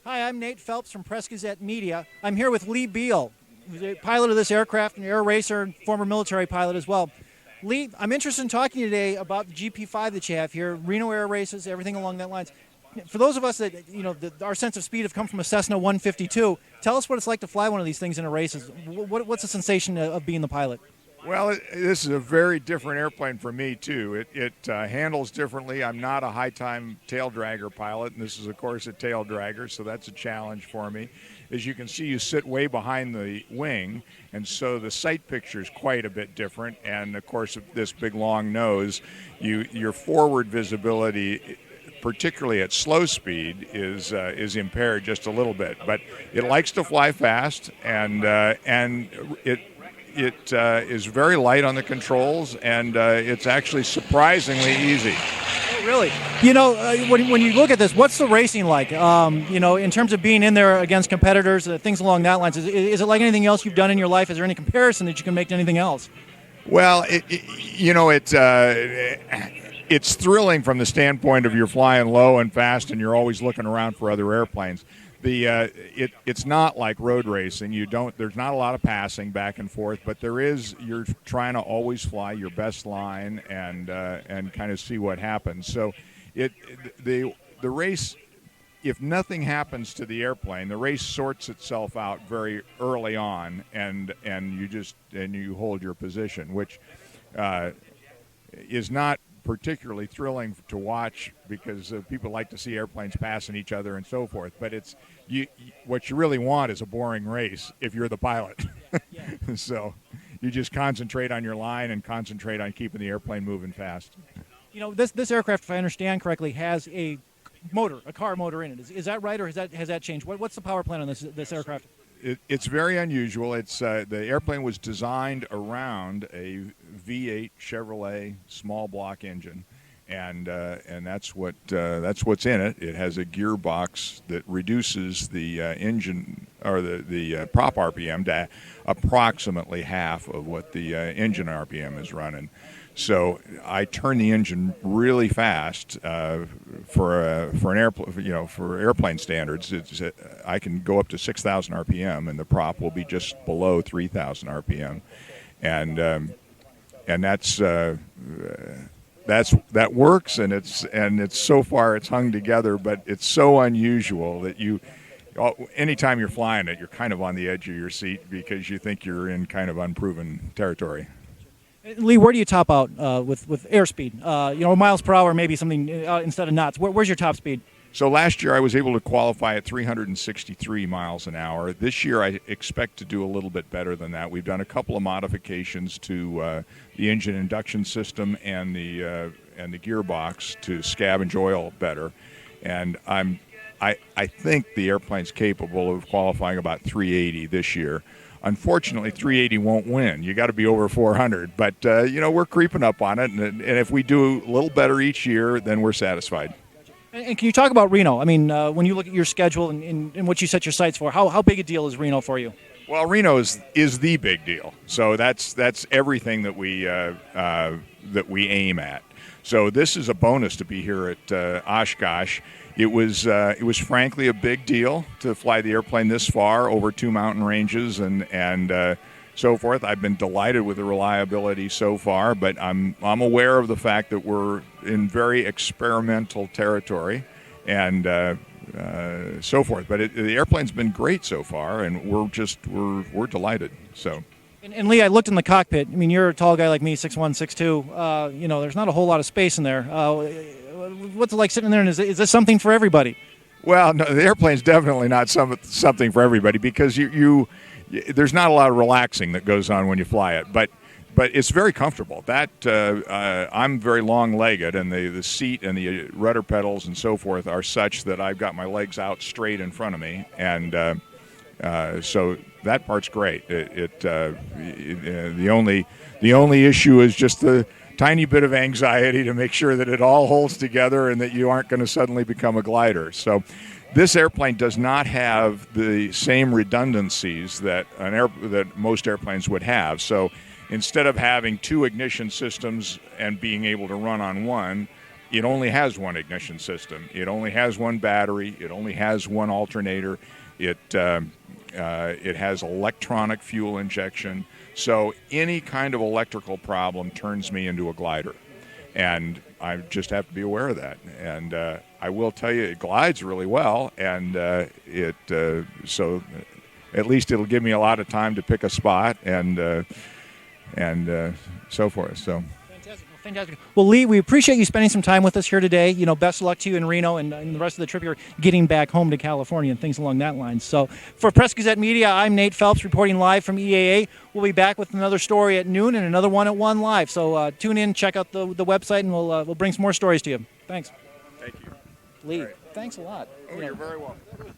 Hi, I'm Nate Phelps from Press-Gazette Media. I'm here with Lee Behel, who's a pilot of this aircraft, an air racer, and former military pilot as well. Lee, I'm interested in talking today about the GP5 that you have here, Reno air races, everything along that lines. For those of us that, our sense of speed have come from a Cessna 152, tell us what it's like to fly one of these things in a races. What's the sensation of being the pilot? Well, this is a very different airplane for me, too. It handles differently. I'm not a high-time tail dragger pilot, and this is, of course, a tail dragger, so that's a challenge for me. As you can see, you sit way behind the wing, and so the sight picture is quite a bit different. And, of course, this big, long nose, your forward visibility, particularly at slow speed, is impaired just a little bit. But it likes to fly fast, and it is very light on the controls, and it's actually surprisingly easy. Oh, really? When you look at this, what's the racing like? In terms of being in there against competitors, things along that lines. Is it like anything else you've done in your life? Is there any comparison that you can make to anything else? Well, it's thrilling from the standpoint of you're flying low and fast, and you're always looking around for other airplanes. It's not like road racing. There's not a lot of passing back and forth, but you're trying to always fly your best line and kind of see what happens. So the race, if nothing happens to the airplane, the race sorts itself out very early on, and you hold your position, which is not particularly thrilling to watch because people like to see airplanes passing each other and so forth. But what you really want is a boring race if you're the pilot. Yeah. So you just concentrate on your line and concentrate on keeping the airplane moving fast. This aircraft, if I understand correctly, has a car motor in it. Is that right, or has that changed? What's the power plant on this aircraft? It's very unusual. The airplane was designed around a V8 Chevrolet small block engine, and that's what's in it. It has a gearbox that reduces the engine or the prop RPM to approximately half of what the engine RPM is running. So I turn the engine really fast for an airplane. For airplane standards, I can go up to 6,000 RPM, and the prop will be just below 3,000 RPM, and that works, and it's so far it's hung together. But it's so unusual that anytime you're flying it, you're kind of on the edge of your seat because you think you're in kind of unproven territory. Lee, where do you top out with airspeed? Miles per hour, maybe something instead of knots. Where's your top speed? So last year I was able to qualify at 363 miles an hour. This year I expect to do a little bit better than that. We've done a couple of modifications to the engine induction system and the gearbox to scavenge oil better, and I think the airplane's capable of qualifying about 380 this year. Unfortunately, 380 won't win. You got to be over 400, but we're creeping up on it, and if we do a little better each year, then we're satisfied. And can you talk about Reno? I mean, when you look at your schedule and what you set your sights for, how big a deal is Reno for you? Well, Reno is the big deal. So that's everything that we aim at. So this is a bonus to be here at Oshkosh. It was frankly a big deal to fly the airplane this far over 2 mountain ranges and so forth. I've been delighted with the reliability so far, but I'm aware of the fact that we're in very experimental territory and so forth. But the airplane's been great so far, and we're delighted. So. And Lee, I looked in the cockpit. I mean, you're a tall guy like me, 6'1", 6'2". There's not a whole lot of space in there. What's it like sitting there? And is this something for everybody? Well, no, the airplane's definitely not something for everybody because there's not a lot of relaxing that goes on when you fly it. But it's very comfortable. I'm very long-legged, and the seat and the rudder pedals and so forth are such that I've got my legs out straight in front of me, and so that part's great. The only issue is just the tiny bit of anxiety to make sure that it all holds together and that you aren't going to suddenly become a glider. So this airplane does not have the same redundancies that most airplanes would have. So instead of having 2 ignition systems and being able to run on one, it only has one ignition system. It only has one battery. It only has one alternator. It has electronic fuel injection. So any kind of electrical problem turns me into a glider. And I just have to be aware of that. And I will tell you, it glides really well. And so at least it'll give me a lot of time to pick a spot and so forth. So. Fantastic. Well, Lee, we appreciate you spending some time with us here today. Best of luck to you in Reno and the rest of the trip you're getting back home to California and things along that line. So for Press-Gazette Media, I'm Nate Phelps reporting live from EAA. We'll be back with another story at noon and another one at 1 live. So tune in, check out the website, and we'll bring some more stories to you. Thanks. Thank you. Lee, right. Thanks a lot. Oh, you're very welcome.